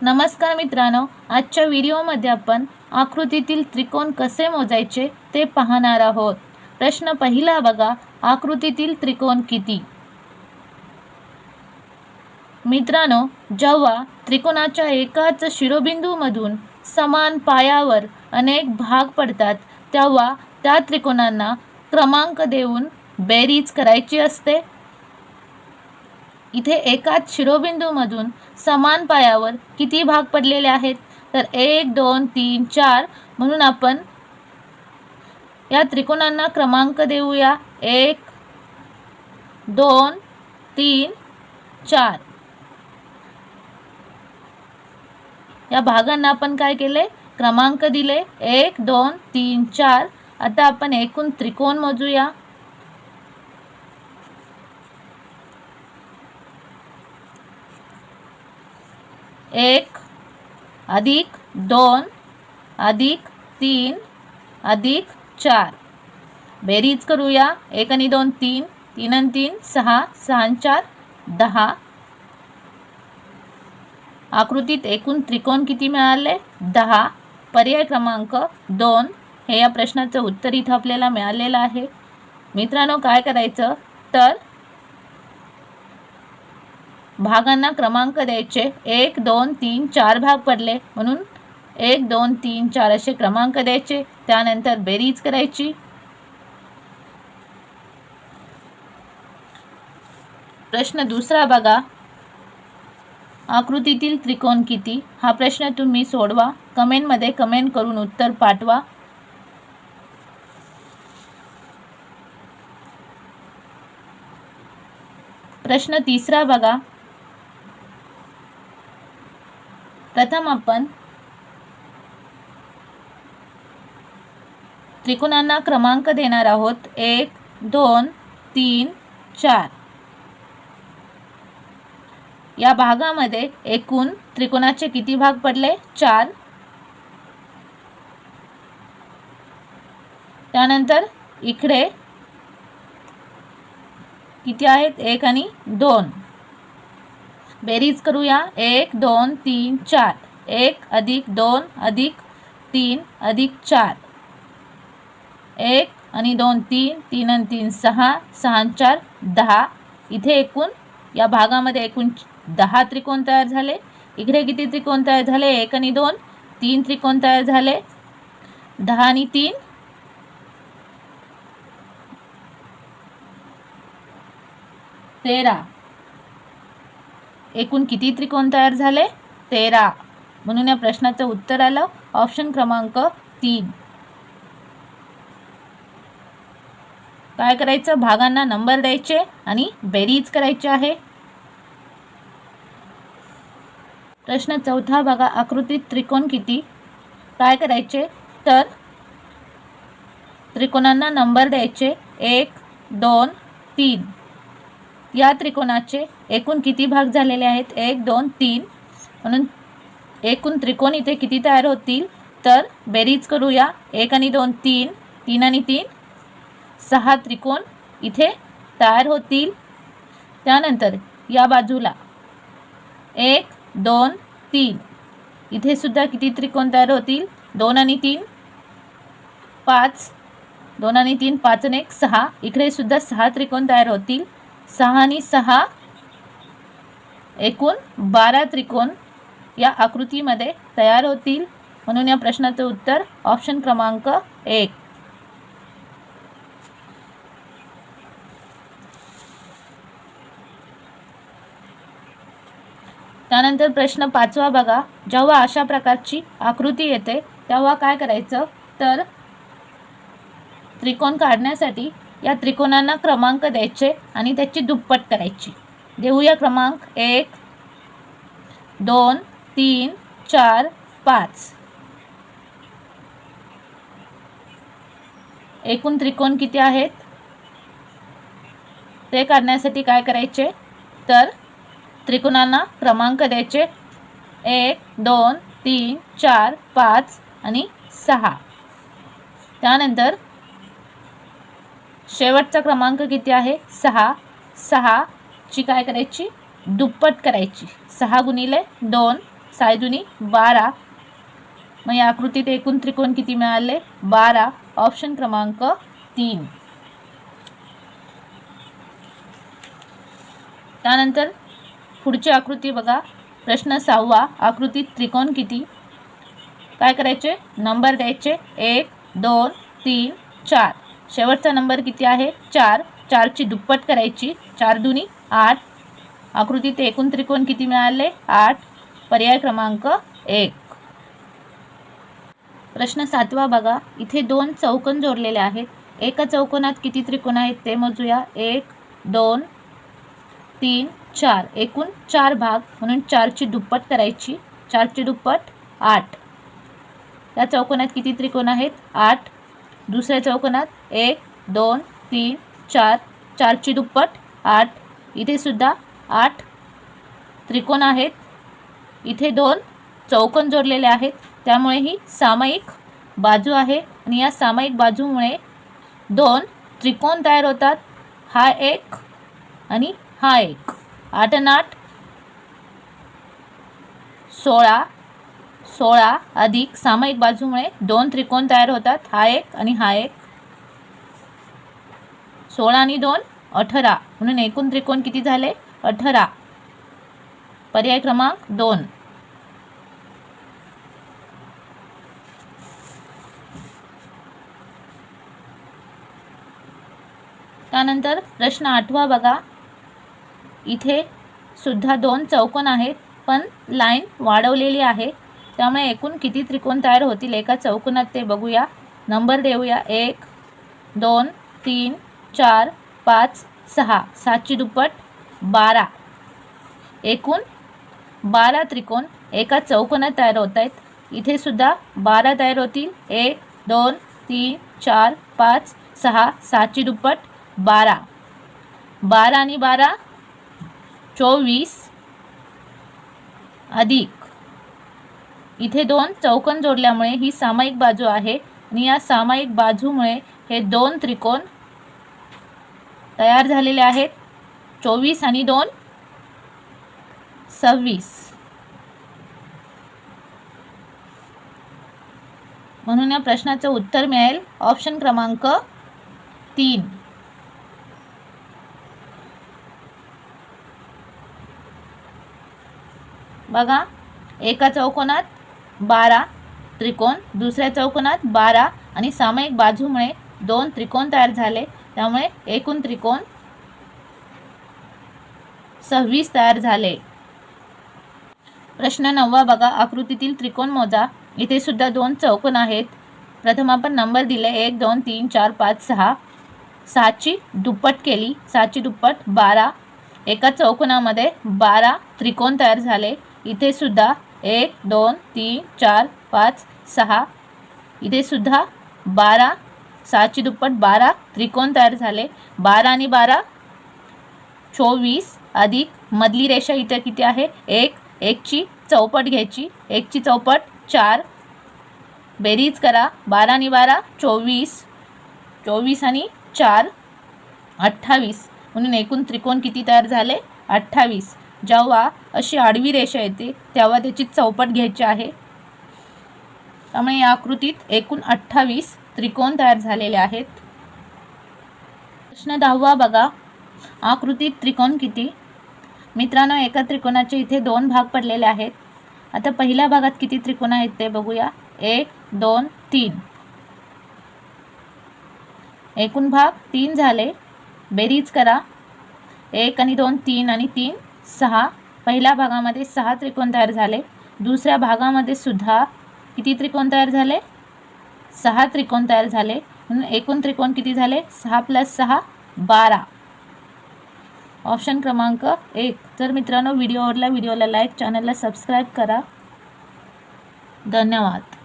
नमस्कार मित्रांनो, आजच्या व्हिडिओमध्ये आपण आकृतीतील त्रिकोण कसे मोजायचे ते पाहणार आहोत। प्रश्न पहिला बघा, आकृतीतील त्रिकोण किती? मित्रांनो, जेव्हा त्रिकोणाच्या एकाच शिरोबिंदूमधून समान पायावर अनेक भाग पडतात तेव्हा त्या त्रिकोणांना क्रमांक देऊन बेरीज करायची असते। इथे एकाच शिरोबिंदूमधून समान पायावर किती भाग पडलेले आहेत? तर 1 2 3 4 म्हणून आपण या त्रिकोणांना क्रमांक देऊया 1 2 3 4। या भागांना आपण काय केले? क्रमांक दिले 1 2 3 4। आता आपण एकूण त्रिकोण मोजूया। 1 अधिक 2 अधिक 3 अधिक 4। बेरीज करूया। 1 आणि 2 3, 3 आणि 3 6, 6 आणि 4 10। आकृतीत एकूण त्रिकोण किती मिळाले? 10। पर्याय क्रमांक 2 हे या प्रश्नाचं उत्तर इथं आपल्याला मिळालेलं आहे। मित्रांनो, काय करायचं तर भागांना क्रमांक द्यायचे। 1 2 3 4 भाग पडले म्हणून 1 2 3 4 असे क्रमांक द्यायचे। त्यानंतर बेरीज करायची। प्रश्न दुसरा बघा, आकृतीतील त्रिकोण किती? हा प्रश्न तुम्ही सोडवा। कमेंटमध्ये कमेंट करून उत्तर पाठवा। प्रश्न तिसरा बघा, प्रथम आपण त्रिकोणांना क्रमांक देणार आहोत 1 2 3 4। या भागामध्ये एकूण त्रिकोणाचे किती भाग पडले? 4। त्यानंतर इकडे किती आहेत? 1 आणि 2। बेरीज करूया। 1 2 3 4। 1 अधिक 2 अधिक 3 अधिक 4। 1 आणि 2 3, 3 आणि 3 6, 6 आणि 4 10। इथे एकूण या भागामध्ये एकूण 10 त्रिकोण तयार झाले। इकडे किती त्रिकोण तयार झाले? 1 आणि 2 3 त्रिकोण तयार झाले। 10 आणि 3 13। एकूण किती त्रिकोण तयार झाले? 13। म्हणून या प्रश्नाचं उत्तर आलं ऑप्शन क्रमांक 3। काय करायचं? भागांना नंबर द्यायचे आणि बेरीज करायची आहे। प्रश्न चौथा बघा, आकृतीत त्रिकोण किती? काय करायचे तर त्रिकोणांना नंबर द्यायचे 1 2 3। या त्रिकोणाचे एकूण किती भाग झालेले आहेत? 1 2 3। म्हणून एकूण त्रिकोण इथे किती तयार होतील? तर बेरीज करूया। 1 आणि 2 3, 3 आणि 3 6 त्रिकोण इथे तयार होतील। त्यानंतर या बाजूला 1 2 3 इथे सुद्धा किती त्रिकोण तयार होतील? 2 आणि 3 5, 2 आणि 3 5 आणि 1 6। इकडे सुद्धा 6 त्रिकोण तयार होतील। 6 आणि 6 एकूण 12 त्रिकोण या आकृतीमध्ये तयार होतील। म्हणून या प्रश्नाचं उत्तर ऑप्शन क्रमांक 1। त्यानंतर प्रश्न पाचवा बघा, जेव्हा अशा प्रकारची आकृती येते तेव्हा काय करायचं तर त्रिकोण काढण्यासाठी या त्रिकोणांना क्रमांक द्यायचे आणि त्याची दुप्पट करायची। देऊया क्रमांक 1 2 3 4 5। एकूण त्रिकोण किती आहेत ते काढण्यासाठी काय करायचे तर त्रिकोणांना क्रमांक द्यायचे 1 2 3 4 5 आणि 6। त्यानंतर शेवटचा क्रमांक किती आहे? 6। 6 ची काय करायची? दुप्पट करायची। 6 गुणिले 2 सायदुनी 12. मग या आकृतीत एकूण त्रिकोण किती मिळाले? 12. ऑप्शन क्रमांक 3. त्यानंतर पुढची आकृती बघा. प्रश्न 6. आकृतीत त्रिकोण किती? काय करायचे? नंबर द्यायचे. 1 2 3 4. शेवटचा नंबर किती आहे? 4. 4ची दुप्पट करायची. 4 दुनी 8. आकृतीत एकूण त्रिकोण किती मिळाले? 8. पर्याय क्रमांक 1. प्रश्न 7 बघा. इथे 2 चौकोन जोडलेले आहेत. एका चौकोनात किती त्रिकोण आहेत ते मोजूया. 1 2 3 4. एकूण 4 भाग म्हणून 4ची दुप्पट करायची. 4ची दुप्पट 8. या चौकोनात किती त्रिकोण आहेत? 8. दुसऱ्या चौकोनात 1 2 3 4. 4ची दुप्पट 8. इथे सुद्धा 8 त्रिकोण आहेत. इथे 2 चौकोन जोडलेले आहेत, त्यामुळे ही सामायिक बाजू आहे आणि या सामायिक बाजूमुळे 2 त्रिकोण तयार होतात. हा एक आणि हा एक. 8 आणि 8 16. 16 अधिक सामायिक बाजूमुळे 2 त्रिकोण तयार होतात. हा एक आणि हा एक. 16 आणि 2 18. म्हणून एकूण त्रिकोण किती झाले? 18. पर्याय क्रमांक 2. त्यानंतर प्रश्न 8 बघा. इथे सुद्धा 2 चौकोन आहेत, पण लाईन वाढवलेली आहे, त्यामुळे एकूण किती त्रिकोण तयार होतील एका चौकोनात ते बघूया. नंबर देऊया. 1 2 3 4 5 6. 7ची दुप्पट 12. एकूण 12 त्रिकोण एका चौकोनात तयार होत आहेत. इथे सुद्धा 12 तयार होतील. 1 2 3 4 5 6. 7ची दुप्पट 12. 12 आणि 12 24 अधिक इथे 2 चौकोन जोडल्यामुळे ही सामायिक बाजू आहे आणि या सामायिक बाजूमुळे हे 2 त्रिकोण तयार झालेले आहेत. 24 आणि 2 26. म्हणून या प्रश्नाचं उत्तर मिळेल ऑप्शन क्रमांक 3. बघा. एका चौकोनात 12 त्रिकोण, दुसऱ्या चौकोनात 12 आणि सामायिक बाजूमुळे 2 त्रिकोण तयार झाले, त्यामुळे एकूण त्रिकोण 26 तयार झाले. प्रश्न 9 बघा. आकृतीतील त्रिकोण मोजा. इथे सुद्धा 2 चौकोन आहेत. प्रथम आपण नंबर दिले. 1 2 3 4 5 6. 6ची दुप्पट केली. 6ची दुप्पट 12. एका चौकोनामध्ये 12 त्रिकोण तयार झाले. इथे सुद्धा 1 2 3 4 5 6. इथे सुद्धा 12. 6ची दुप्पट 12 त्रिकोण तयार झाले. 12 आणि 12 24 अधिक मधली रेषा इथे किती आहे? 1. 1ची चौपट घ्यायची. 1ची चौपट 4. बेरीज करा. 12 आणि 12 24. 24 आणि 4 28. म्हणून एकूण त्रिकोण किती तयार झाले? 28. जेव्हा अशी आडवी रेषा येते तेव्हा त्याची चौपट घ्यायची आहे. त्यामुळे या आकृतीत एकूण 28 त्रिकोण तयार झालेले आहेत. प्रश्न 10 बघा. आकृतीत त्रिकोण किती? मित्रांनो, एका त्रिकोणाचे इथे 2 भाग पडलेले आहेत. आता पहिल्या भागात किती त्रिकोण आहेत ते बघूया. 1 2 3. एकूण भाग 3 झाले. बेरीज करा. 1 आणि 2 3 आणि 3 6. पहिल्या भागामध्ये 6 त्रिकोण तयार झाले. दुसऱ्या भागामध्ये सुद्धा किती त्रिकोण तयार झाले? 6 त्रिकोण तयार झाले. म्हणून एकूण त्रिकोण किती झाले? 6 + 6 12. ऑप्शन क्रमांक 1. तर मित्रांनो, व्हिडिओला लाईक, चॅनलला सबस्क्राईब करा. धन्यवाद.